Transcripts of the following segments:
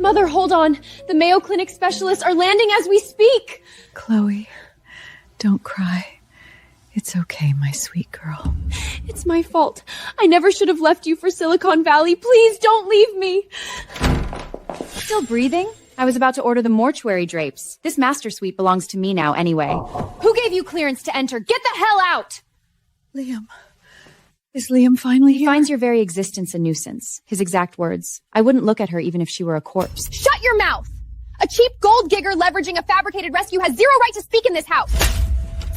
Mother, hold on. The Mayo Clinic specialists are landing as we speak. Chloe, don't cry. It's okay, my sweet girl. It's my fault. I never should have left you for Silicon Valley. Please don't leave me. Still breathing? I was about to order the mortuary drapes. This master suite belongs to me now anyway. Who gave you clearance to enter? Get the hell out! Liam. Is Liam finally here? He finds your very existence a nuisance. His exact words. I wouldn't look at her even if she were a corpse. Shut your mouth! A cheap gold digger leveraging a fabricated rescue has zero right to speak in this house.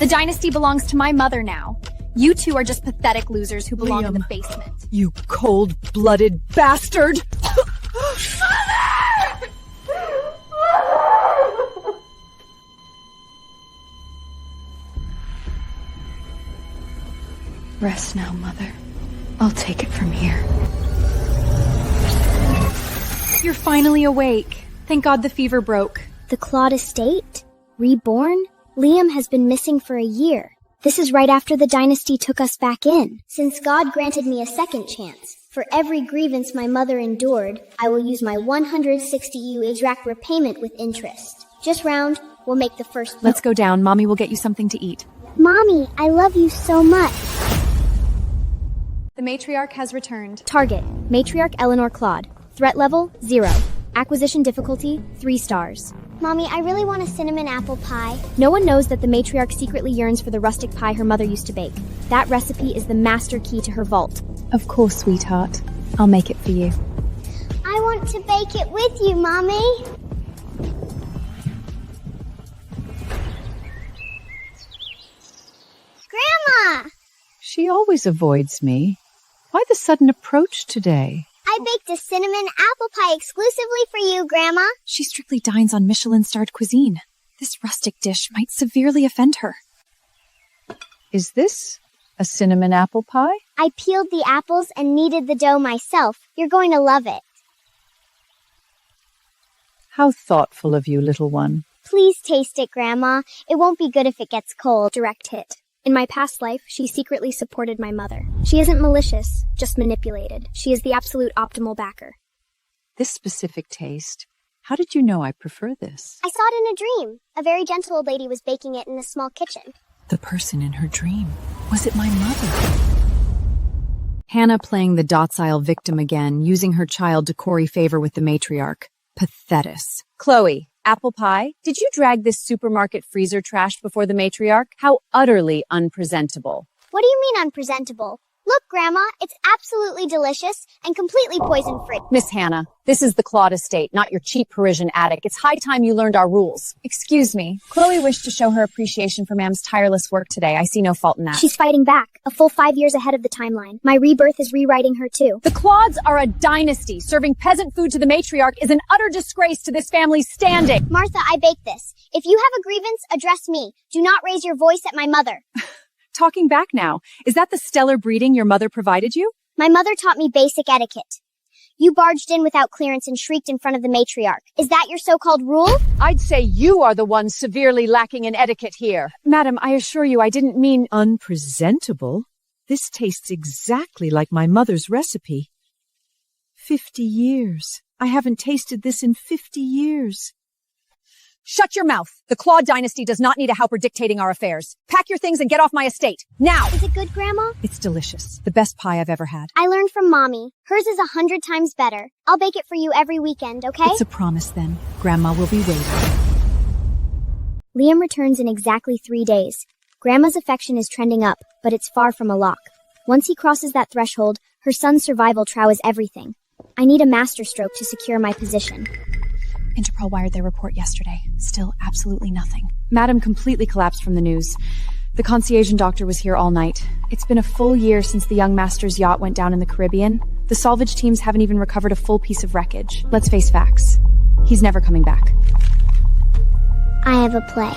The dynasty belongs to my mother now. You two are just pathetic losers who belong in the basement. You cold-blooded bastard! Mother! Rest now, Mother. I'll take it from here. You're finally awake. Thank God the fever broke. The Claude estate? Reborn? Liam has been missing for a year. This is right after the dynasty took us back in. Since God granted me a second chance, for every grievance my mother endured, I will use my 160 UAJRAC repayment with interest. Just round, we'll make the first... Let's go down. Mommy will get you something to eat. Mommy, I love you so much. The matriarch has returned. Target, Matriarch Eleanor Claude. Threat level, 0. Acquisition difficulty, 3 stars. Mommy, I really want a cinnamon apple pie. No one knows that the matriarch secretly yearns for the rustic pie her mother used to bake. That recipe is the master key to her vault. Of course, sweetheart. I'll make it for you. I want to bake it with you, Mommy. Grandma! She always avoids me. Why the sudden approach today? I baked a cinnamon apple pie exclusively for you, Grandma. She strictly dines on Michelin-starred cuisine. This rustic dish might severely offend her. Is this a cinnamon apple pie? I peeled the apples and kneaded the dough myself. You're going to love it. How thoughtful of you, little one. Please taste it, Grandma. It won't be good if it gets cold. Direct hit. In my past life, she secretly supported my mother. She isn't malicious, just manipulated. She is the absolute optimal backer. This specific taste. How did you know I prefer this? I saw it in a dream. A very gentle old lady was baking it in a small kitchen. The person in her dream. Was it my mother? Hannah playing the docile victim again, using her child to curry favor with the matriarch. Pathetic. Chloe, apple pie? Did you drag this supermarket freezer trash before the matriarch? How utterly unpresentable. What do you mean unpresentable? Look, Grandma, it's absolutely delicious and completely poison-free. Miss Hannah, this is the Claude estate, not your cheap Parisian attic. It's high time you learned our rules. Excuse me. Chloe wished to show her appreciation for Ma'am's tireless work today. I see no fault in that. She's fighting back, a full 5 years ahead of the timeline. My rebirth is rewriting her too. The Claudes are a dynasty. Serving peasant food to the matriarch is an utter disgrace to this family's standing. Martha, I baked this. If you have a grievance, address me. Do not raise your voice at my mother. Talking back now, is that the stellar breeding your mother provided you? My mother taught me basic etiquette. You barged in without clearance and shrieked in front of the matriarch. Is that your so-called rule? I'd say you are the one severely lacking in etiquette here. Madam, I assure you I didn't mean... Unpresentable? This tastes exactly like my mother's recipe. 50 years. I haven't tasted this in 50 years. Shut your mouth. The Claude dynasty does not need a helper dictating our affairs. Pack your things and get off my estate. Now! Is it good, Grandma? It's delicious. The best pie I've ever had. I learned from Mommy. Hers is 100 times better. I'll bake it for you every weekend, okay? It's a promise then. Grandma will be waiting. Liam returns in exactly 3 days. Grandma's affection is trending up, but it's far from a lock. Once he crosses that threshold, her son's survival trow is everything. I need a masterstroke to secure my position. Interpol wired their report yesterday. Still absolutely nothing. Madam completely collapsed from the news. The concierge and doctor was here all night. It's been a full year since the young master's yacht went down in the Caribbean. The salvage teams haven't even recovered a full piece of wreckage. Let's face facts. He's never coming back. I have a play.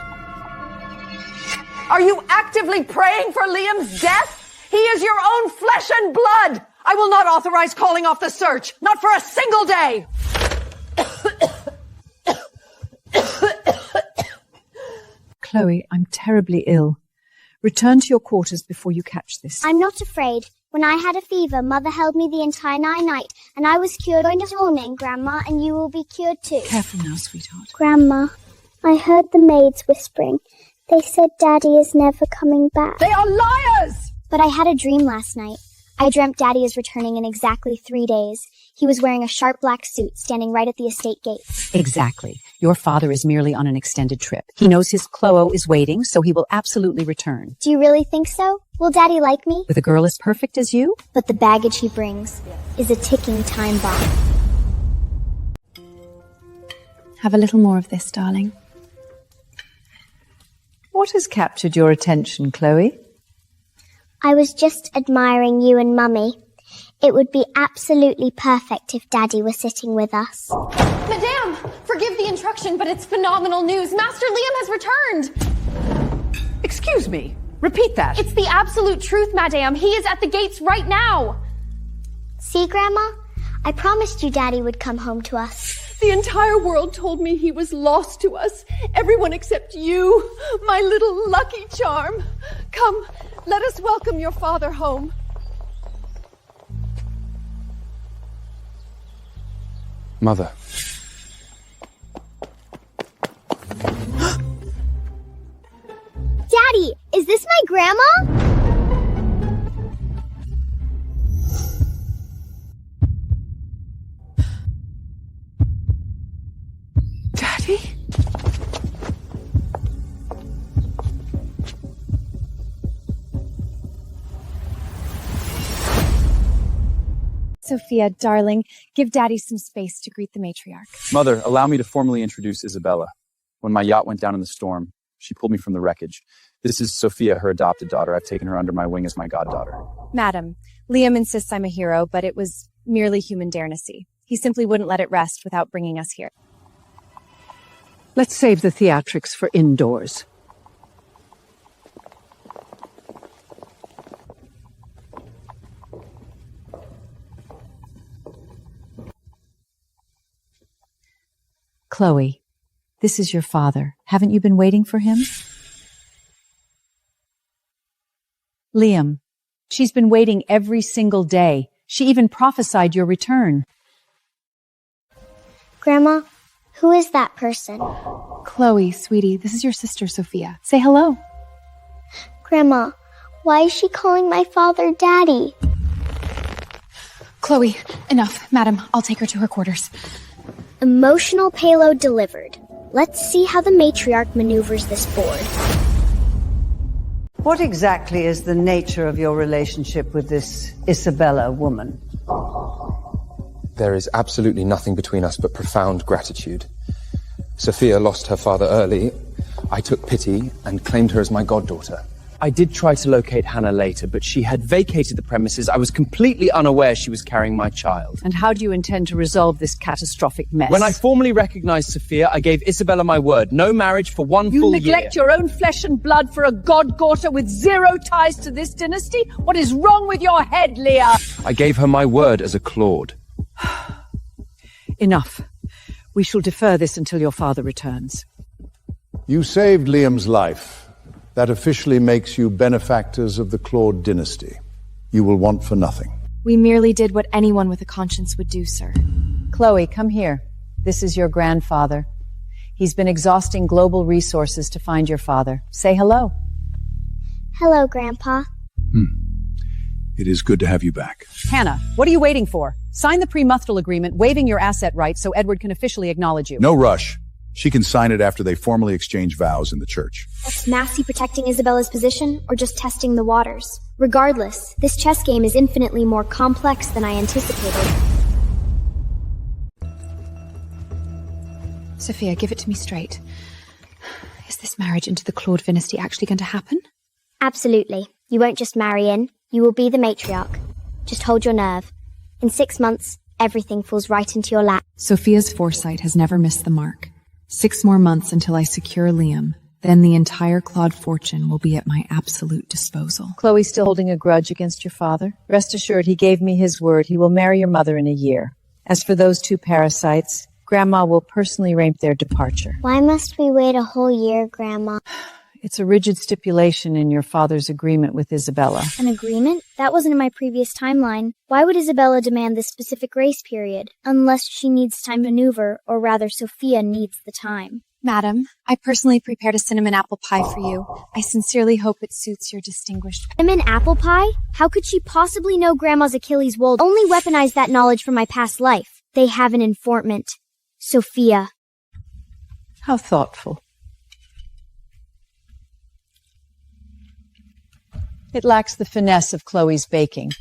Are you actively praying for Liam's death? He is your own flesh and blood! I will not authorize calling off the search! Not for a single day! Chloe, I'm terribly ill. Return to your quarters before you catch this. I'm not afraid. When I had a fever, Mother held me the entire night, and I was cured in the morning, Grandma, and you will be cured too. Careful now, sweetheart. Grandma, I heard the maids whispering. They said Daddy is never coming back. They are liars! But I had a dream last night. I dreamt Daddy is returning in exactly 3 days. He was wearing a sharp black suit, standing right at the estate gate. Exactly. Your father is merely on an extended trip. He knows his Chloe is waiting, so he will absolutely return. Do you really think so? Will Daddy like me? With a girl as perfect as you? But the baggage he brings is a ticking time bomb. Have a little more of this, darling. What has captured your attention, Chloe? I was just admiring you and Mummy. It would be absolutely perfect if Daddy were sitting with us. Madame, forgive the instruction, but it's phenomenal news. Master Liam has returned. Excuse me. Repeat that. It's the absolute truth, Madame. He is at the gates right now. See, Grandma? I promised you Daddy would come home to us. The entire world told me he was lost to us. Everyone except you, my little lucky charm. Come, let us welcome your father home. Mother. Daddy, is this my grandma? Daddy? Sophia, darling, give Daddy some space to greet the matriarch. Mother, allow me to formally introduce Isabella. When my yacht went down in the storm, she pulled me from the wreckage. This is Sophia, her adopted daughter. I've taken her under my wing as my goddaughter. Madam, Liam insists I'm a hero, but it was merely human dynasty. He simply wouldn't let it rest without bringing us here. Let's save the theatrics for indoors. Chloe, this is your father. Haven't you been waiting for him? Liam, she's been waiting every single day. She even prophesied your return. Grandma, who is that person? Chloe, sweetie, this is your sister Sophia. Say hello. Grandma, why is she calling my father Daddy? Chloe, enough. Madam, I'll take her to her quarters. Emotional payload delivered. Let's see how the matriarch maneuvers this board. What exactly is the nature of your relationship with this Isabella woman? There is absolutely nothing between us but profound gratitude. Sophia lost her father early. I took pity and claimed her as my goddaughter. I did try to locate Hannah later, but she had vacated the premises. I was completely unaware she was carrying my child. And how do you intend to resolve this catastrophic mess? When I formally recognized Sophia, I gave Isabella my word. No marriage for one full year. You neglect your own flesh and blood for a goddaughter with zero ties to this dynasty? What is wrong with your head, Leah? I gave her my word as a Claude. Enough. We shall defer this until your father returns. You saved Liam's life. That officially makes you benefactors of the Claude dynasty. You will want for nothing. We merely did what anyone with a conscience would do, sir. Chloe, come here. This is your grandfather. He's been exhausting global resources to find your father. Say hello. Hello, Grandpa. It is good to have you back. Hannah, what are you waiting for? Sign the pre-Muthal agreement, waiving your asset rights so Edward can officially acknowledge you. No rush. She can sign it after they formally exchange vows in the church. Is Massey protecting Isabella's position, or just testing the waters? Regardless, this chess game is infinitely more complex than I anticipated. Sophia, give it to me straight. Is this marriage into the Claude dynasty actually going to happen? Absolutely. You won't just marry in. You will be the matriarch. Just hold your nerve. In 6 months, everything falls right into your lap. Sophia's foresight has never missed the mark. 6 more months until I secure Liam. Then the entire Claude fortune will be at my absolute disposal. Chloe's still holding a grudge against your father? Rest assured, he gave me his word. He will marry your mother in a year. As for those 2 parasites, Grandma will personally arrange their departure. Why must we wait a whole year, Grandma? It's a rigid stipulation in your father's agreement with Isabella. An agreement? That wasn't in my previous timeline. Why would Isabella demand this specific grace period? Unless she needs time to maneuver, or rather Sophia needs the time. Madam, I personally prepared a cinnamon apple pie for you. I sincerely hope it suits your distinguished... Cinnamon apple pie? How could she possibly know Grandma's Achilles wold? Only weaponized that knowledge from my past life. They have an informant. Sophia. How thoughtful. It lacks the finesse of Chloe's baking.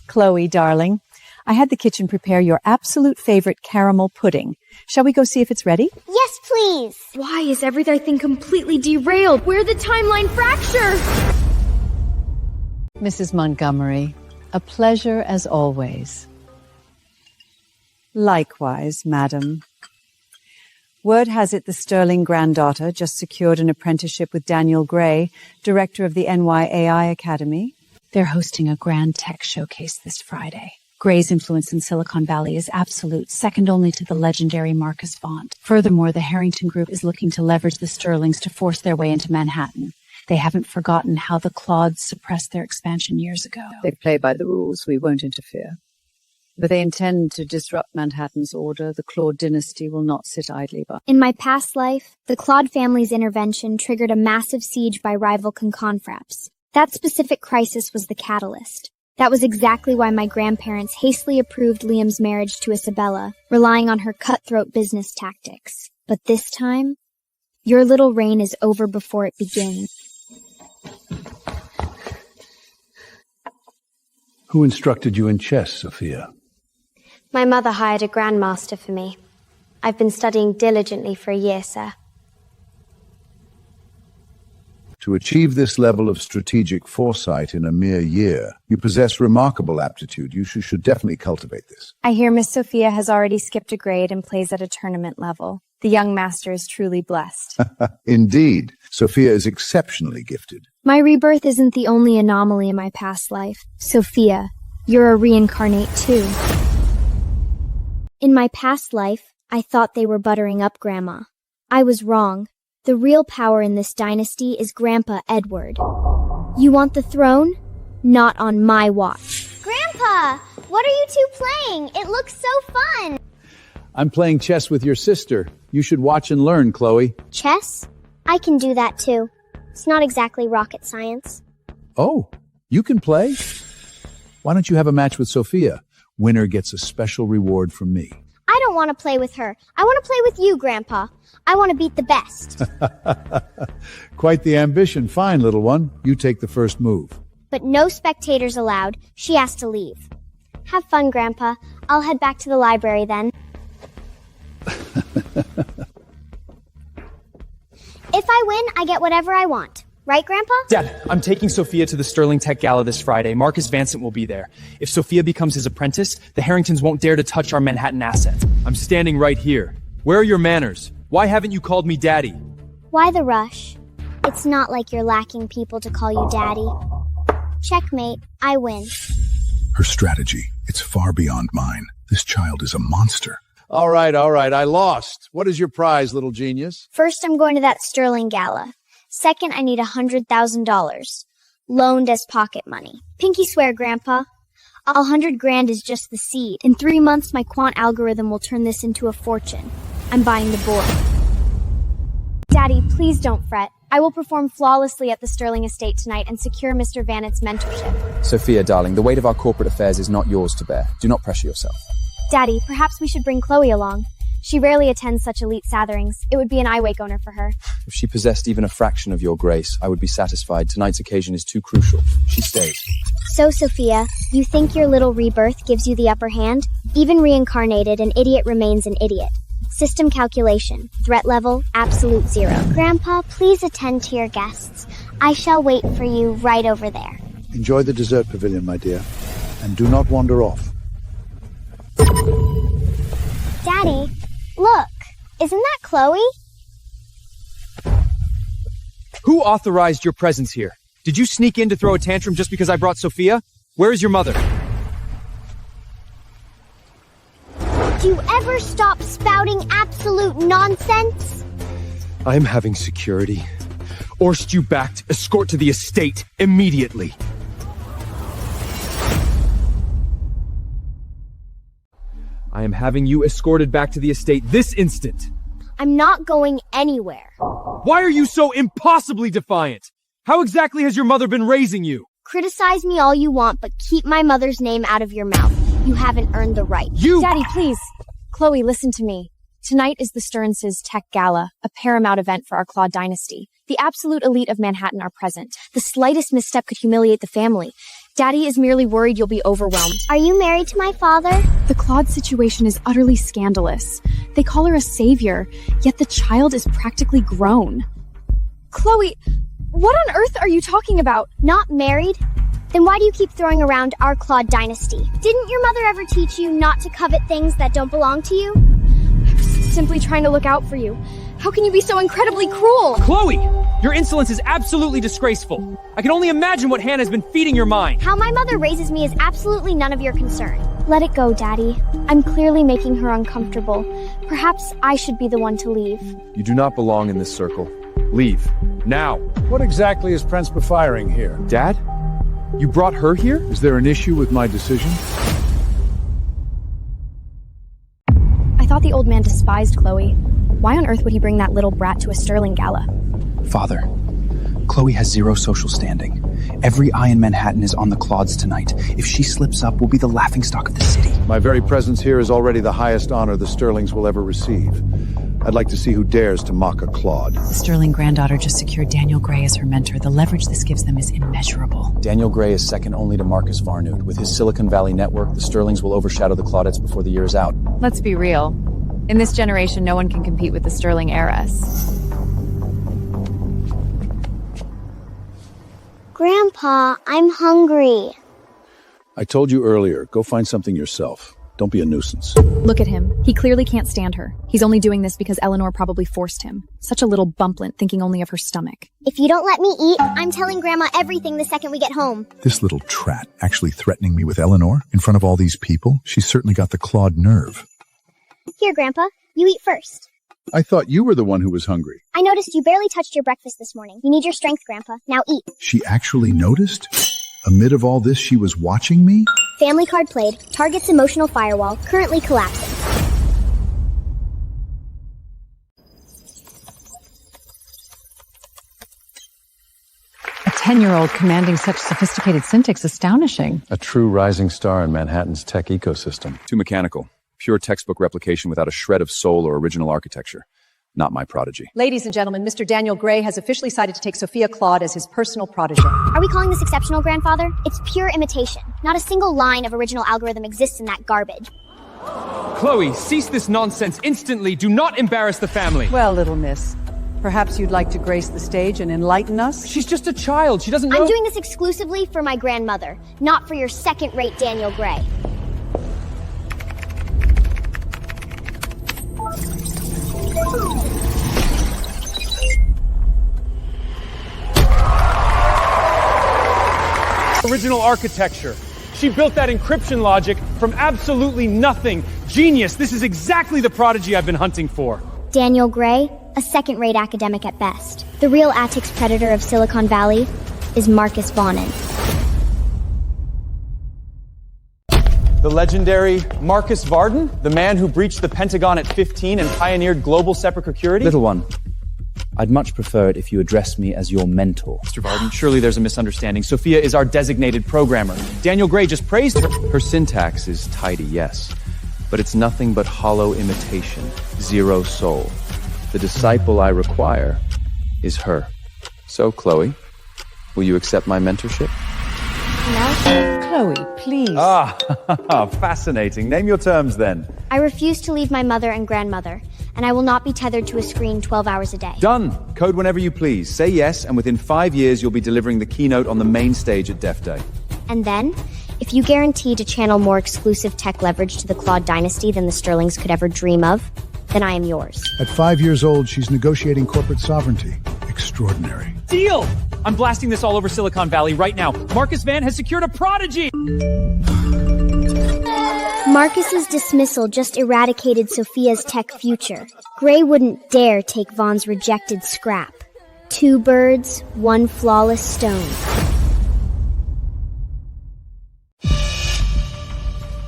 Chloe, darling, I had the kitchen prepare your absolute favorite caramel pudding. Shall we go see if it's ready? Yes, please. Why is everything completely derailed? Where's the timeline fracture? Mrs. Montgomery, a pleasure as always. Likewise, madam. Word has it the Sterling granddaughter just secured an apprenticeship with Daniel Gray, director of the NYAI Academy. They're hosting a grand tech showcase this Friday. Gray's influence in Silicon Valley is absolute, second only to the legendary Marcus Vaughn. Furthermore, the Harrington Group is looking to leverage the Sterlings to force their way into Manhattan. They haven't forgotten how the Claudes suppressed their expansion years ago. They play by the rules. We won't interfere. But they intend to disrupt Manhattan's order. The Claude dynasty will not sit idly by. In my past life, the Claude family's intervention triggered a massive siege by rival confraps. That specific crisis was the catalyst. That was exactly why my grandparents hastily approved Liam's marriage to Isabella, relying on her cutthroat business tactics. But this time, your little reign is over before it begins. Who instructed you in chess, Sophia? My mother hired a grandmaster for me. I've been studying diligently for a year, sir. To achieve this level of strategic foresight in a mere year, you possess remarkable aptitude. You should definitely cultivate this. I hear Miss Sophia has already skipped a grade and plays at a tournament level. The young master is truly blessed. Indeed, Sophia is exceptionally gifted. My rebirth isn't the only anomaly in my past life. Sophia, you're a reincarnate too. In my past life, I thought they were buttering up Grandma. I was wrong. The real power in this dynasty is Grandpa Edward. You want the throne? Not on my watch. Grandpa, what are you two playing? It looks so fun. I'm playing chess with your sister. You should watch and learn, Chloe. Chess? I can do that too. It's not exactly rocket science. Oh, you can play? Why don't you have a match with Sophia? Winner gets a special reward from me. I don't want to play with her. I want to play with you, Grandpa. I want to beat the best. Quite the ambition. Fine, little one. You take the first move. But no spectators allowed. She has to leave. Have fun, Grandpa. I'll head back to the library then. If I win, I get whatever I want. Right, Grandpa? Dad, I'm taking Sophia to the Sterling Tech Gala this Friday. Marcus Vancent will be there. If Sophia becomes his apprentice, the Harringtons won't dare to touch our Manhattan assets. I'm standing right here. Where are your manners? Why haven't you called me Daddy? Why the rush? It's not like you're lacking people to call you Daddy. Checkmate. I win. Her strategy, it's far beyond mine. This child is a monster. All right. I lost. What is your prize, little genius? First, I'm going to that Sterling Gala. Second, I need $100,000. Loaned as pocket money. Pinky swear, Grandpa. $100,000 is just the seed. In 3 months, my quant algorithm will turn this into a fortune. I'm buying the board. Daddy, please don't fret. I will perform flawlessly at the Sterling estate tonight and secure Mr. Vannett's mentorship. Sophia, darling, the weight of our corporate affairs is not yours to bear. Do not pressure yourself. Daddy, perhaps we should bring Chloe along. She rarely attends such elite gatherings. It would be an eye-wake owner for her. If she possessed even a fraction of your grace, I would be satisfied. Tonight's occasion is too crucial. She stays. So, Sophia, you think your little rebirth gives you the upper hand? Even reincarnated, an idiot remains an idiot. System calculation. Threat level, absolute 0. Grandpa, please attend to your guests. I shall wait for you right over there. Enjoy the dessert pavilion, my dear. And do not wander off. Daddy, look. Isn't that Chloe? Who authorized your presence here? Did you sneak in to throw a tantrum just because I brought Sophia? Where is your mother? Do you ever stop spouting absolute nonsense? I'm having security. Orst you back, escort to the estate immediately. I am having you escorted back to the estate this instant. I'm not going anywhere. Why are you so impossibly defiant? How exactly has your mother been raising you? Criticize me all you want, but keep my mother's name out of your mouth. You haven't earned the right. Daddy, please. Chloe, listen to me. Tonight is the Stearns' Tech Gala, a paramount event for our Claude dynasty. The absolute elite of Manhattan are present. The slightest misstep could humiliate the family. Daddy is merely worried you'll be overwhelmed. Are you married to my father? The Claude situation is utterly scandalous. They call her a savior, yet the child is practically grown. Chloe, what on earth are you talking about? Not married? Then why do you keep throwing around our Claude dynasty? Didn't your mother ever teach you not to covet things that don't belong to you? I was simply trying to look out for you. How can you be so incredibly cruel? Chloe! Your insolence is absolutely disgraceful. I can only imagine what Hannah's been feeding your mind. How my mother raises me is absolutely none of your concern. Let it go, Daddy. I'm clearly making her uncomfortable. Perhaps I should be the one to leave. You do not belong in this circle. Leave. Now. What exactly is Prince prefiring here? Dad? You brought her here? Is there an issue with my decision? I thought the old man despised Chloe. Why on earth would he bring that little brat to a Sterling gala? Father, Chloe has zero social standing. Every eye in Manhattan is on the Claudes tonight. If she slips up, we'll be the laughingstock of the city. My very presence here is already the highest honor the Sterlings will ever receive. I'd like to see who dares to mock a Claude. The Sterling granddaughter just secured Daniel Gray as her mentor. The leverage this gives them is immeasurable. Daniel Gray is second only to Marcus Varnud. With his Silicon Valley network, the Sterlings will overshadow the Claudettes before the year is out. Let's be real. In this generation, no one can compete with the Sterling heiress. Grandpa, I'm hungry. I told you earlier, go find something yourself. Don't be a nuisance. Look at him. He clearly can't stand her. He's only doing this because Eleanor probably forced him. Such a little bumplet, thinking only of her stomach. If you don't let me eat, I'm telling Grandma everything the second we get home. This little trat actually threatening me with Eleanor in front of all these people? She's certainly got the Claude nerve. Here, Grandpa, you eat first. I thought you were the one who was hungry. I noticed you barely touched your breakfast this morning. You need your strength, Grandpa. Now eat. She actually noticed? Amid of all this, she was watching me? Family card played. Target's emotional firewall currently collapsing. A 10-year-old commanding such sophisticated syntax, astonishing. A true rising star in Manhattan's tech ecosystem. Too mechanical. Pure textbook replication without a shred of soul or original architecture. Not my prodigy. Ladies and gentlemen, Mr. Daniel Gray has officially decided to take Sophia Claude as his personal protege. Are we calling this exceptional, Grandfather? It's pure imitation. Not a single line of original algorithm exists in that garbage. Chloe, cease this nonsense instantly. Do not embarrass the family. Well, little miss, perhaps you'd like to grace the stage and enlighten us? She's just a child. She doesn't know— I'm doing this exclusively for my grandmother, not for your second-rate Daniel Gray. Original architecture. She built that encryption logic from absolutely nothing. Genius. This is exactly the prodigy I've been hunting for. Daniel Gray, a second-rate academic at best. The real Attic's predator of Silicon Valley is Marcus Varnud. The legendary Marcus Varnud, the man who breached the Pentagon at 15 and pioneered global security? Little one, I'd much prefer it if you addressed me as your mentor. Mr. Varnud, surely there's a misunderstanding. Sophia is our designated programmer. Daniel Gray just praised her. Her syntax is tidy, yes, but it's nothing but hollow imitation, zero soul. The disciple I require is her. So, Chloe, will you accept my mentorship? No? Chloe, please. Fascinating. Name your terms, then. I refuse to leave my mother and grandmother, and I will not be tethered to a screen 12 hours a day. Done. Code whenever you please. Say yes, and within 5 years, you'll be delivering the keynote on the main stage at Def Day. And then, if you guarantee to channel more exclusive tech leverage to the Claude dynasty than the Sterlings could ever dream of, then I am yours. At 5 years old, she's negotiating corporate sovereignty. Extraordinary. Deal! I'm blasting this all over Silicon Valley right now. Marcus Van has secured a prodigy! Marcus's dismissal just eradicated Sophia's tech future. Gray wouldn't dare take Vaughn's rejected scrap. 2 birds, 1 flawless stone.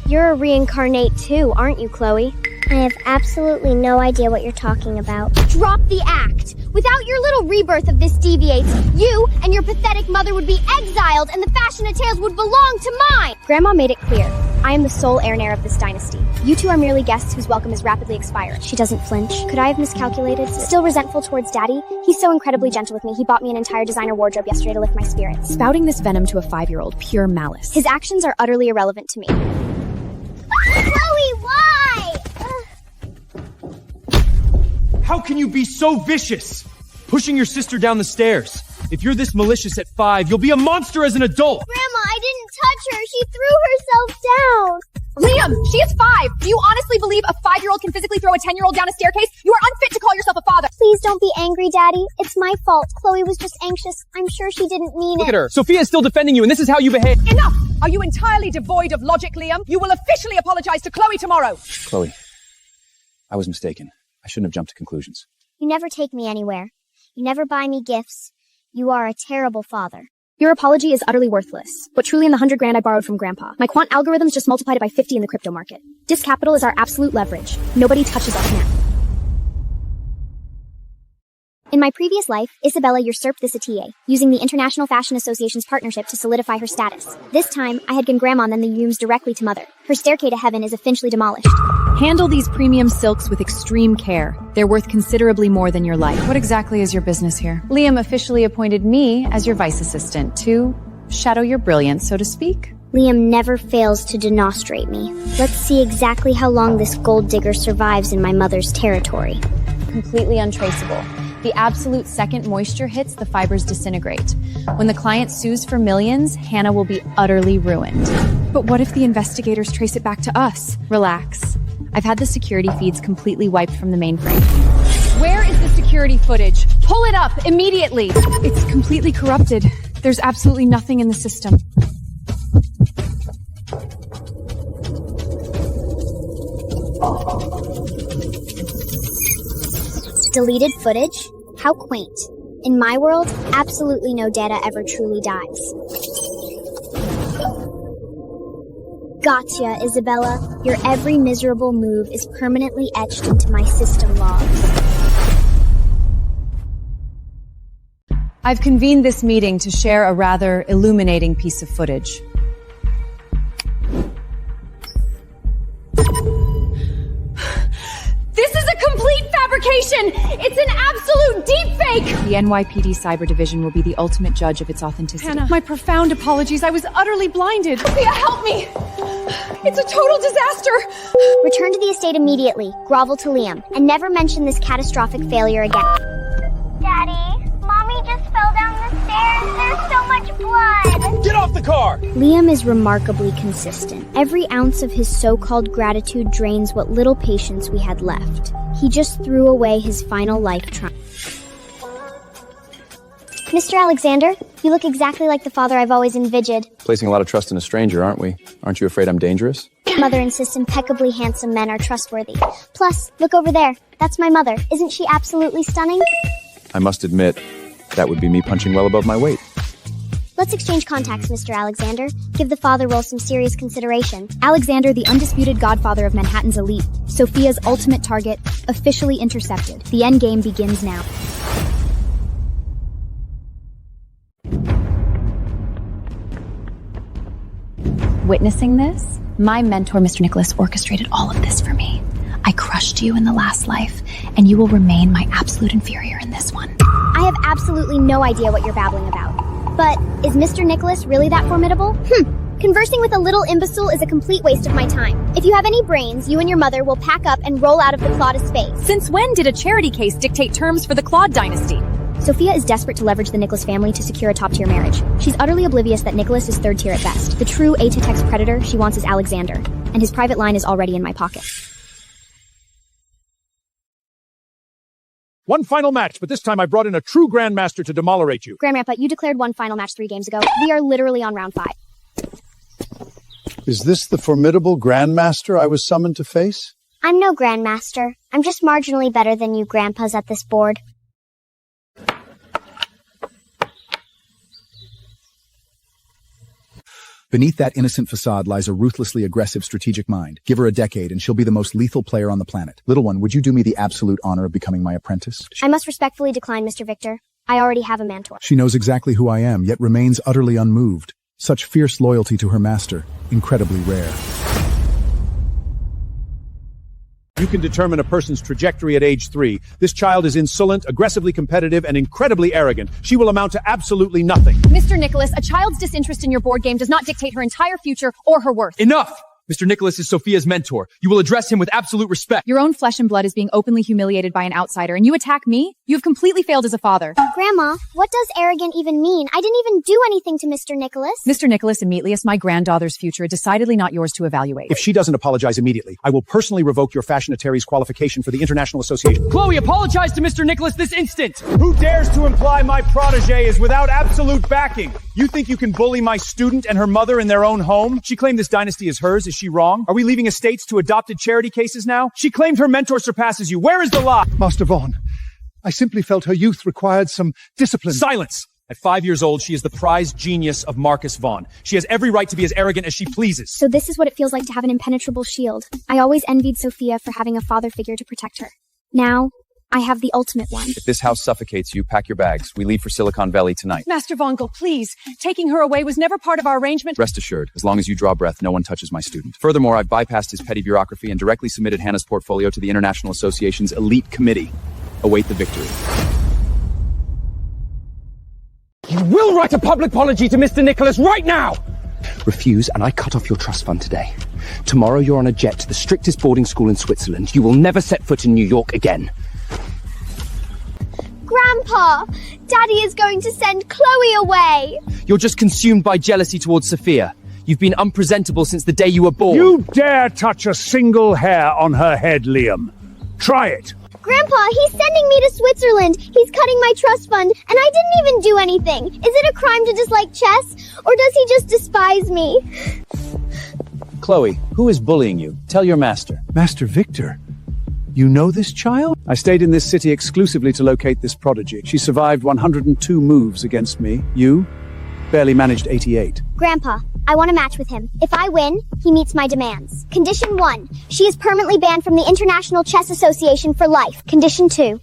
You're a reincarnate too, aren't you, Chloe? I have absolutely no idea what you're talking about. Drop the act! Without your little rebirth of this deviates, you and your pathetic mother would be exiled and the fashion of tales would belong to mine! Grandma made it clear. I am the sole heir of this dynasty. You two are merely guests whose welcome is rapidly expiring. She doesn't flinch. Could I have miscalculated? Still resentful towards Daddy? He's so incredibly gentle with me. He bought me an entire designer wardrobe yesterday to lift my spirits. Spouting this venom to a 5-year-old, pure malice. His actions are utterly irrelevant to me. Chloe, why? How can you be so vicious? Pushing your sister down the stairs. If you're this malicious at 5, you'll be a monster as an adult! Grandma, I didn't touch her. She threw herself down. Liam, she is 5. Do you honestly believe a 5-year-old can physically throw a 10-year-old down a staircase? You are unfit to call yourself a father. Please don't be angry, Daddy. It's my fault. Chloe was just anxious. I'm sure she didn't mean Look it. at her. Sophia is still defending you, and this is how you behave. Enough! Are you entirely devoid of logic, Liam? You will officially apologize to Chloe tomorrow. Chloe, I was mistaken. I shouldn't have jumped to conclusions. You never take me anywhere. You never buy me gifts. You are a terrible father. Your apology is utterly worthless. But truly in the $100,000 I borrowed from Grandpa. My quant algorithms just multiplied it by 50 in the crypto market. This capital is our absolute leverage. Nobody touches us now. In my previous life, Isabella usurped this Atiye, using the International Fashion Association's partnership to solidify her status. This time, I had given Grandma and then the rooms directly to Mother. Her staircase to heaven is officially demolished. Handle these premium silks with extreme care. They're worth considerably more than your life. What exactly is your business here? Liam officially appointed me as your vice assistant to shadow your brilliance, so to speak. Liam never fails to denostrate me. Let's see exactly how long this gold digger survives in my mother's territory. Completely untraceable. The absolute second moisture hits, the fibers disintegrate. When the client sues for millions, Hannah will be utterly ruined. But what if the investigators trace it back to us? Relax. I've had the security feeds completely wiped from the mainframe. Where is the security footage? Pull it up immediately! It's completely corrupted. There's absolutely nothing in the system. Deleted footage? How quaint. In my world, absolutely no data ever truly dies. Gotcha, Isabella. Your every miserable move is permanently etched into my system logs. I've convened this meeting to share a rather illuminating piece of footage. This is a complete fabrication! It's an absolute deepfake! The NYPD Cyber Division will be the ultimate judge of its authenticity. Hannah, my profound apologies. I was utterly blinded. Sophia, help me! It's a total disaster! Return to the estate immediately, grovel to Liam, and never mention this catastrophic failure again. Daddy, Mommy just fell down the stairs. There's so much blood! Get off the car! Liam is remarkably consistent. Every ounce of his so-called gratitude drains what little patience we had left. He just threw away his final life trying. Mr. Alexander, you look exactly like the father I've always envisioned. Placing a lot of trust in a stranger, aren't we? Aren't you afraid I'm dangerous? Mother insists impeccably handsome men are trustworthy. Plus, look over there. That's my mother. Isn't she absolutely stunning? I must admit, that would be me punching well above my weight. Let's exchange contacts, Mr. Alexander. Give the father role some serious consideration. Alexander, the undisputed godfather of Manhattan's elite. Sophia's ultimate target, officially intercepted. The endgame begins now. Witnessing this, my mentor, Mr. Nicholas, orchestrated all of this for me. I crushed you in the last life, and you will remain my absolute inferior in this one. I have absolutely no idea what you're babbling about. But is Mr. Nicholas really that formidable? Conversing with a little imbecile is a complete waste of my time. If you have any brains, you and your mother will pack up and roll out of the Claude space. Since when did a charity case dictate terms for the Claude dynasty? Sophia is desperate to leverage the Nicholas family to secure a top-tier marriage. She's utterly oblivious that Nicholas is third-tier at best. The true A-to-text predator she wants is Alexander, and his private line is already in my pocket. One final match, but this time I brought in a true grandmaster to demolirate you. Grandmappa, you declared one final match 3 games ago. We are literally on round 5. Is this the formidable grandmaster I was summoned to face? I'm no grandmaster. I'm just marginally better than you grandpas at this board. Beneath that innocent facade lies a ruthlessly aggressive strategic mind. Give her a decade and she'll be the most lethal player on the planet. Little one, would you do me the absolute honor of becoming my apprentice? I must respectfully decline, Mr. Victor. I already have a mentor. She knows exactly who I am, yet remains utterly unmoved. Such fierce loyalty to her master, incredibly rare. You can determine a person's trajectory at age 3. This child is insolent, aggressively competitive, and incredibly arrogant. She will amount to absolutely nothing. Mr. Nicholas, a child's disinterest in your board game does not dictate her entire future or her worth. Enough! Mr. Nicholas is Sophia's mentor. You will address him with absolute respect. Your own flesh and blood is being openly humiliated by an outsider, and you attack me? You have completely failed as a father. Grandma, what does arrogant even mean? I didn't even do anything to Mr. Nicholas. Mr. Nicholas Emilius, my granddaughter's future, decidedly not yours to evaluate. If she doesn't apologize immediately, I will personally revoke your fashionatary's qualification for the International Association. Chloe, apologize to Mr. Nicholas this instant! Who dares to imply my protege is without absolute backing? You think you can bully my student and her mother in their own home? She claimed this dynasty is hers. Is she wrong? Are we leaving estates to adopted charity cases now? She claimed her mentor surpasses you. Where is the lie? Master Vaughn, I simply felt her youth required some discipline. Silence! At 5 years old, she is the prized genius of Marcus Vaughn. She has every right to be as arrogant as she pleases. So this is what it feels like to have an impenetrable shield. I always envied Sophia for having a father figure to protect her. Now, I have the ultimate one. If this house suffocates you, pack your bags. We leave for Silicon Valley tonight. Master Vongel, please. Taking her away was never part of our arrangement. Rest assured, as long as you draw breath, no one touches my student. Furthermore, I've bypassed his petty bureaucracy and directly submitted Hannah's portfolio to the International Association's elite committee. Await the victory. You will write a public apology to Mr. Nicholas right now! Refuse, and I cut off your trust fund today. Tomorrow you're on a jet to the strictest boarding school in Switzerland. You will never set foot in New York again. Grandpa, Daddy is going to send Chloe away. You're just consumed by jealousy towards Sophia. You've been unpresentable since the day you were born. You dare touch a single hair on her head, Liam. Try it. Grandpa, he's sending me to Switzerland. He's cutting my trust fund, and I didn't even do anything. Is it a crime to dislike chess, or does he just despise me? Chloe, who is bullying you? Tell your master. Master Victor, you know this child? I stayed in this city exclusively to locate this prodigy. She survived 102 moves against me. You barely managed 88. Grandpa, I want a match with him. If I win, he meets my demands. Condition 1, she is permanently banned from the International Chess Association for life. Condition 2,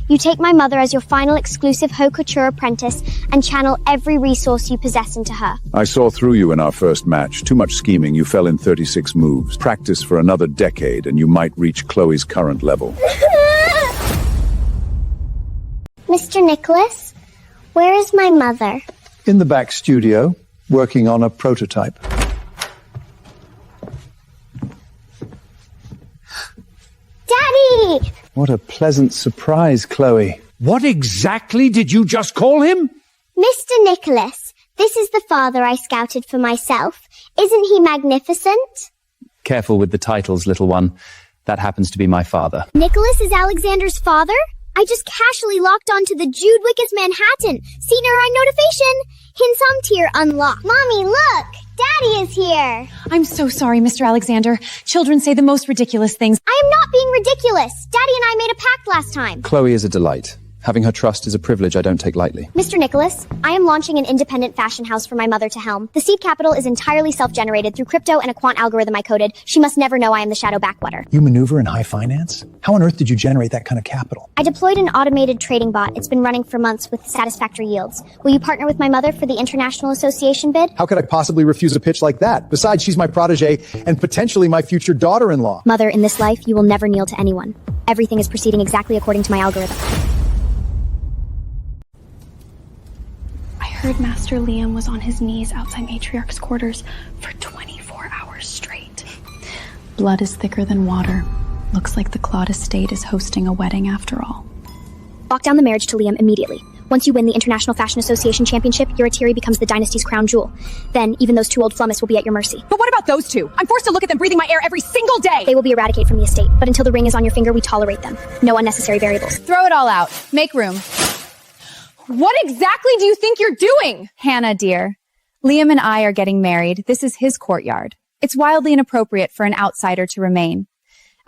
you take my mother as your final exclusive haute couture apprentice and channel every resource you possess into her. I saw through you in our first match. Too much scheming, you fell in 36 moves. Practice for another decade and you might reach Chloe's current level. Mr. Nicholas, where is my mother? In the back studio, working on a prototype. Daddy! What a pleasant surprise, Chloe. What exactly did you just call him? Mr. Nicholas, this is the father I scouted for myself. Isn't he magnificent? Careful with the titles, little one. That happens to be my father. Nicholas is Alexander's father? I just casually logged onto the Jude Wickus Manhattan. Seen her on notification. Hints on tier unlocked. Mommy, look! Daddy is here! I'm so sorry, Mr. Alexander. Children say the most ridiculous things. I am not being ridiculous. Daddy and I made a pact last time. Chloe is a delight. Having her trust is a privilege I don't take lightly. Mr. Nicholas, I am launching an independent fashion house for my mother to helm. The seed capital is entirely self-generated through crypto and a quant algorithm I coded. She must never know I am the shadow backwater. You maneuver in high finance? How on earth did you generate that kind of capital? I deployed an automated trading bot. It's been running for months with satisfactory yields. Will you partner with my mother for the International Association bid? How could I possibly refuse a pitch like that? Besides, she's my protege and potentially my future daughter-in-law. Mother, in this life, you will never kneel to anyone. Everything is proceeding exactly according to my algorithm. I heard Master Liam was on his knees outside Matriarch's quarters for 24 hours straight. Blood is thicker than water. Looks like the Claude estate is hosting a wedding after all. Lock down the marriage to Liam immediately. Once you win the International Fashion Association Championship, your Atiri becomes the dynasty's crown jewel. Then, even those two old flummus will be at your mercy. But what about those two? I'm forced to look at them breathing my air every single day! They will be eradicated from the estate, but until the ring is on your finger, we tolerate them. No unnecessary variables. Throw it all out. Make room. What exactly do you think you're doing? Hannah, dear. Liam and I are getting married. This is his courtyard. It's wildly inappropriate for an outsider to remain.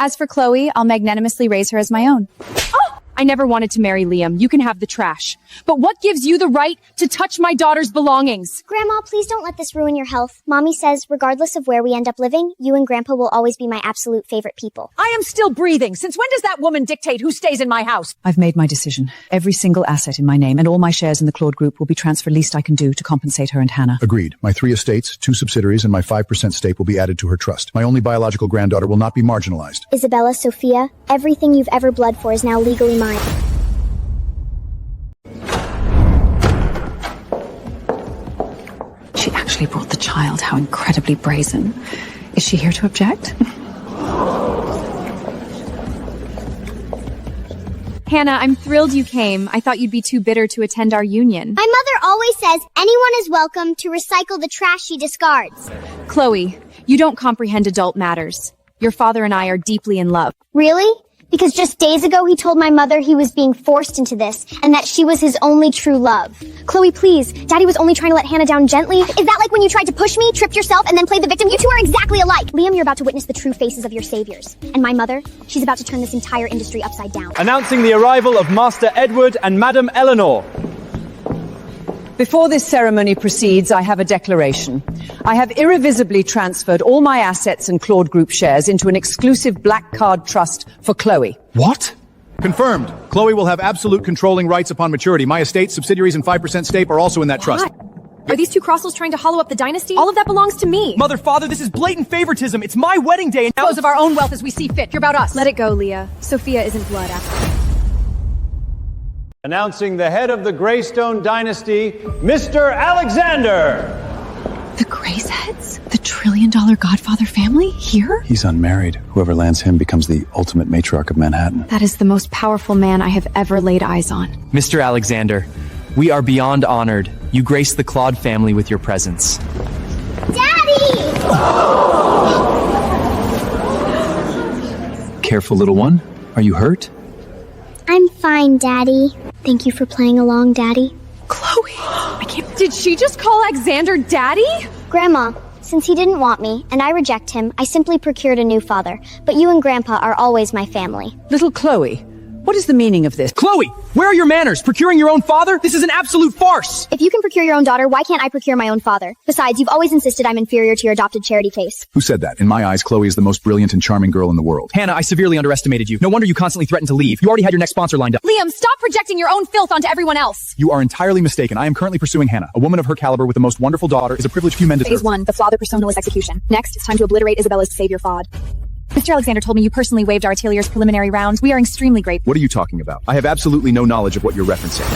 As for Chloe, I'll magnanimously raise her as my own. Oh! I never wanted to marry Liam. You can have the trash. But what gives you the right to touch my daughter's belongings? Grandma, please don't let this ruin your health. Mommy says, regardless of where we end up living, you and Grandpa will always be my absolute favorite people. I am still breathing. Since when does that woman dictate who stays in my house? I've made my decision. Every single asset in my name and all my shares in the Claude Group will be transferred least I can do to compensate her and Hannah. Agreed. My 3 estates, 2 subsidiaries, and my 5% stake will be added to her trust. My only biological granddaughter will not be marginalized. Isabella, Sophia, everything you've ever bled for is now legally mine. She actually brought the child. How incredibly brazen. Is she here to object? Hannah, I'm thrilled you came. I thought you'd be too bitter to attend our union. My mother always says anyone is welcome to recycle the trash she discards. Chloe, you don't comprehend adult matters. Your father and I are deeply in love. Really? Because just days ago he told my mother he was being forced into this, and that she was his only true love. Chloe, please. Daddy was only trying to let Hannah down gently. Is that like when you tried to push me, tripped yourself, and then played the victim? You two are exactly alike. Liam, you're about to witness the true faces of your saviors. And my mother, she's about to turn this entire industry upside down. Announcing the arrival of Master Edward and Madam Eleanor. Before this ceremony proceeds, I have a declaration. I have irrevisibly transferred all my assets and Claude Group shares into an exclusive black card trust for Chloe. What? Confirmed. Chloe will have absolute controlling rights upon maturity. My estate, subsidiaries, and 5% stake are also in that trust. Are these two crossos trying to hollow up the dynasty? All of that belongs to me. Mother, father, this is blatant favoritism. It's my wedding day and now— Dispose of our own wealth as we see fit. You're about us. Let it go, Leah. Sophia isn't blood after. Announcing the head of the Greystone dynasty, Mr. Alexander. The Graysheads? The trillion-dollar Godfather family? Here? He's unmarried. Whoever lands him becomes the ultimate matriarch of Manhattan. That is the most powerful man I have ever laid eyes on. Mr. Alexander, we are beyond honored. You grace the Claude family with your presence. Daddy! Careful, little one. Are you hurt? I'm fine, Daddy. Thank you for playing along, Daddy. Chloe! I can't— Did she just call Alexander Daddy? Grandma, since he didn't want me, and I reject him, I simply procured a new father. But you and Grandpa are always my family. Little Chloe, what is the meaning of this? Chloe, where are your manners? Procuring your own father? This is an absolute farce! If you can procure your own daughter, why can't I procure my own father? Besides, you've always insisted I'm inferior to your adopted charity case. Who said that? In my eyes, Chloe is the most brilliant and charming girl in the world. Hannah, I severely underestimated you. No wonder you constantly threatened to leave. You already had your next sponsor lined up. Liam, stop projecting your own filth onto everyone else. You are entirely mistaken. I am currently pursuing Hannah. A woman of her caliber with the most wonderful daughter is a privilege few men deserve. Phase 1, the father personalist execution. Next, it's time to obliterate Isabella's savior Fod. Mr. Alexander told me you personally waived our Ateliers preliminary round. We are extremely grateful. What are you talking about? I have absolutely no knowledge of what you're referencing.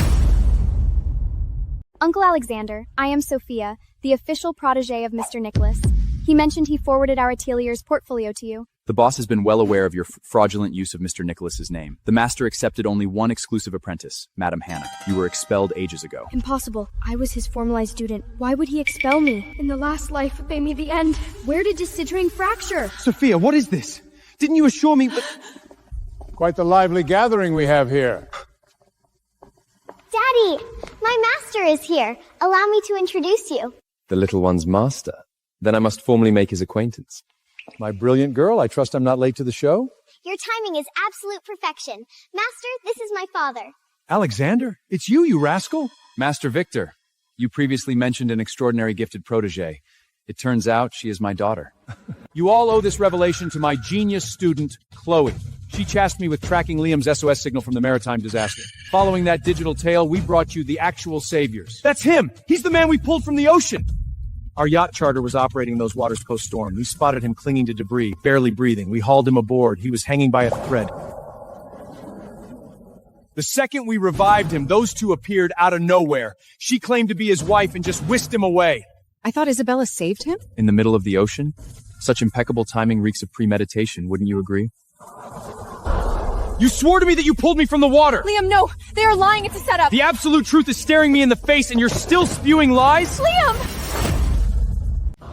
Uncle Alexander, I am Sophia, the official protege of Mr. Nicholas. He mentioned he forwarded our Ateliers portfolio to you. The boss has been well aware of your fraudulent use of Mr. Nicholas's name. The master accepted only one exclusive apprentice, Madam Hannah. You were expelled ages ago. Impossible. I was his formalized student. Why would he expel me? In the last life, they made the end. Where did disintegrating fracture? Sophia, what is this? Didn't you assure me that— Quite the lively gathering we have here. Daddy, my master is here. Allow me to introduce you. The little one's master. Then I must formally make his acquaintance. My brilliant girl, I trust I'm not late to the show? Your timing is absolute perfection. Master, this is my father. Alexander, it's you rascal. Master Victor, you previously mentioned an extraordinary gifted protege. It turns out she is my daughter. You all owe this revelation to my genius student, Chloe. She tasked me with tracking Liam's SOS signal from the maritime disaster. Following that digital tale, we brought you the actual saviors. That's him! He's the man we pulled from the ocean! Our yacht charter was operating in those waters post-storm. We spotted him clinging to debris, barely breathing. We hauled him aboard. He was hanging by a thread. The second we revived him, those two appeared out of nowhere. She claimed to be his wife and just whisked him away. I thought Isabella saved him? In the middle of the ocean? Such impeccable timing reeks of premeditation, wouldn't you agree? You swore to me that you pulled me from the water! Liam, no! They are lying. It's a setup! The absolute truth is staring me in the face and you're still spewing lies? Liam!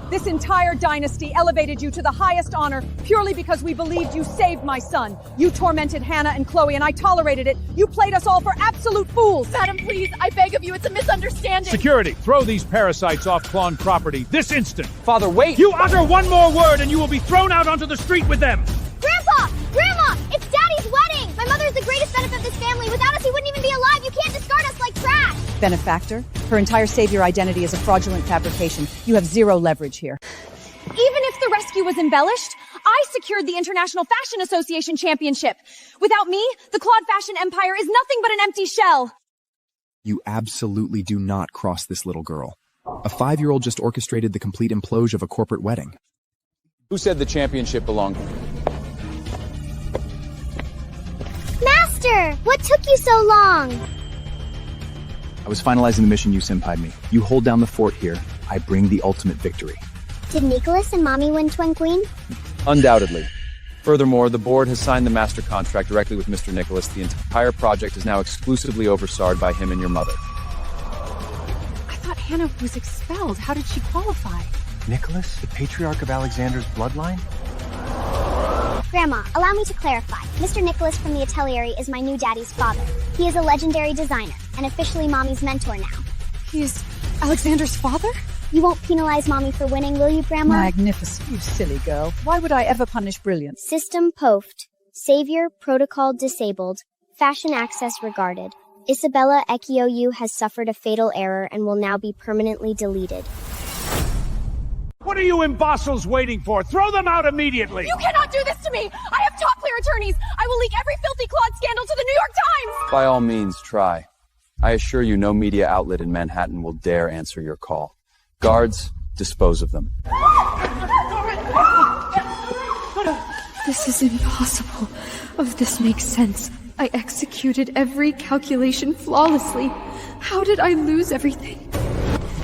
This entire dynasty elevated you to the highest honor purely because we believed you saved my son. You tormented Hannah and Chloe, and I tolerated it. You played us all for absolute fools. Madam, please, I beg of you, it's a misunderstanding. Security, throw these parasites off Klon property this instant. Father, wait! You utter one more word and you will be thrown out onto the street with them. Grandpa! Grandma! It's Daddy's wedding! My mother is the greatest benefit of this family. Benefactor, her entire savior identity is a fraudulent fabrication. You have zero leverage here. Even if the rescue was embellished, I secured the International Fashion Association Championship. Without me, the Claude Fashion Empire is nothing but an empty shell. You absolutely do not cross this little girl. A 5-year-old just orchestrated the complete implosion of a corporate wedding. Who said the championship belonged to me? Master, what took you so long? I was finalizing the mission you senpai'd me. You hold down the fort here. I bring the ultimate victory. Did Nicholas and Mommy win Twin Queen? Undoubtedly. Furthermore, the board has signed the master contract directly with Mr. Nicholas. The entire project is now exclusively overseen by him and your mother. I thought Hannah was expelled. How did she qualify? Nicholas, the patriarch of Alexander's bloodline? Grandma, allow me to clarify. Mr. Nicholas from the Atelier is my new daddy's father. He is a legendary designer, and officially Mommy's mentor now. He is Alexander's father? You won't penalize Mommy for winning, will you, Grandma? Magnificent, you silly girl. Why would I ever punish brilliance? System POFed. Savior protocol disabled. Fashion access regarded. Isabella Ekiou has suffered a fatal error and will now be permanently deleted. What are you imbeciles waiting for? Throw them out immediately! You cannot do this to me! I have top clear attorneys! I will leak every filthy Claude scandal to the New York Times! By all means, try. I assure you no media outlet in Manhattan will dare answer your call. Guards, dispose of them. This is impossible. Of this makes sense. I executed every calculation flawlessly. How did I lose everything?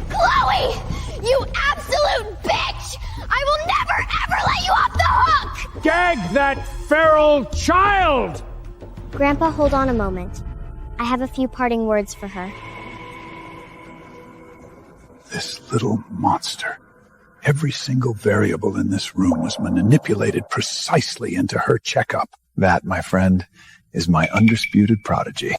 Chloe! You absolute bitch! I will never ever let you off the hook! Gag that feral child! Grandpa, hold on a moment. I have a few parting words for her. This little monster. Every single variable in this room was manipulated precisely into her checkup. That, my friend, is my undisputed prodigy.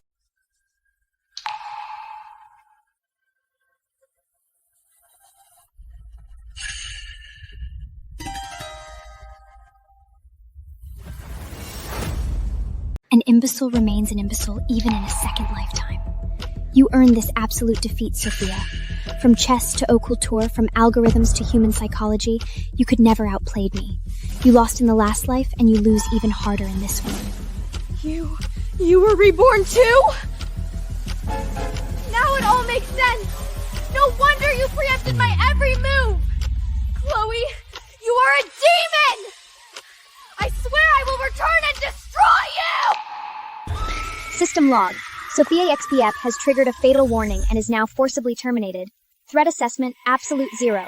An imbecile remains an imbecile even in a second lifetime. You earned this absolute defeat, Sophia. From chess to haute couture, from algorithms to human psychology, you could never outplayed me. You lost in the last life, and you lose even harder in this one. You were reborn too? Now it all makes sense! No wonder you preempted my every move! Chloe, you are a demon! I swear I will return and destroy you! System log. Sophia XPF has triggered a fatal warning and is now forcibly terminated. Threat assessment, absolute 0.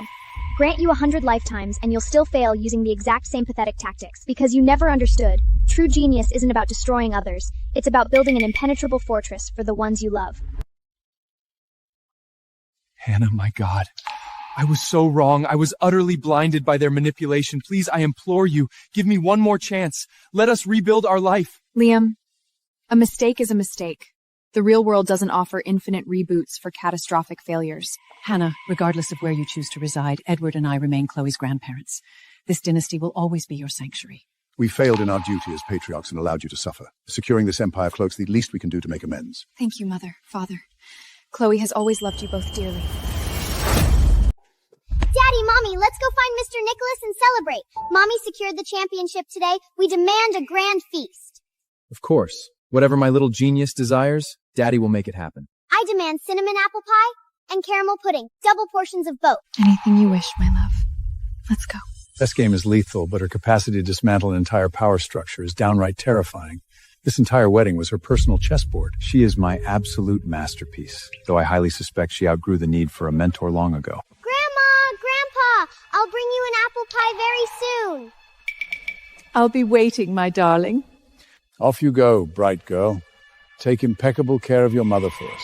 Grant you 100 lifetimes and you'll still fail using the exact same pathetic tactics because you never understood. True genius isn't about destroying others. It's about building an impenetrable fortress for the ones you love. Hannah, my God. I was so wrong. I was utterly blinded by their manipulation. Please, I implore you, give me one more chance. Let us rebuild our life. Liam, a mistake is a mistake. The real world doesn't offer infinite reboots for catastrophic failures. Hannah, regardless of where you choose to reside, Edward and I remain Chloe's grandparents. This dynasty will always be your sanctuary. We failed in our duty as patriarchs and allowed you to suffer. Securing this empire of cloaks the least we can do to make amends. Thank you, Mother, Father. Chloe has always loved you both dearly. Daddy, Mommy, let's go find Mr. Nicholas and celebrate. Mommy secured the championship today. We demand a grand feast. Of course. Whatever my little genius desires, Daddy will make it happen. I demand cinnamon apple pie and caramel pudding. Double portions of both. Anything you wish, my love. Let's go. This game is lethal, but her capacity to dismantle an entire power structure is downright terrifying. This entire wedding was her personal chessboard. She is my absolute masterpiece, though I highly suspect she outgrew the need for a mentor long ago. Grandma, Grandpa, I'll bring you an apple pie very soon. I'll be waiting, my darling. Off you go, bright girl. Take impeccable care of your mother for us.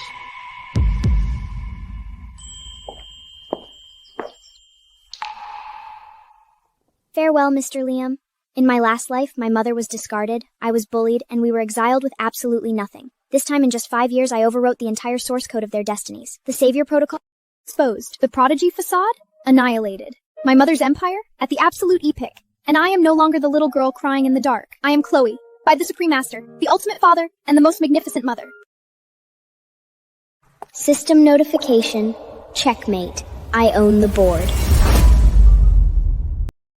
Farewell, Mr. Liam. In my last life, my mother was discarded, I was bullied, and we were exiled with absolutely nothing. This time in just 5 years, I overwrote the entire source code of their destinies. The Savior Protocol exposed. The Prodigy facade annihilated. My mother's empire at the absolute epic. And I am no longer the little girl crying in the dark. I am Chloe, by the Supreme Master, the ultimate father, and the most magnificent mother. System notification. Checkmate. I own the board.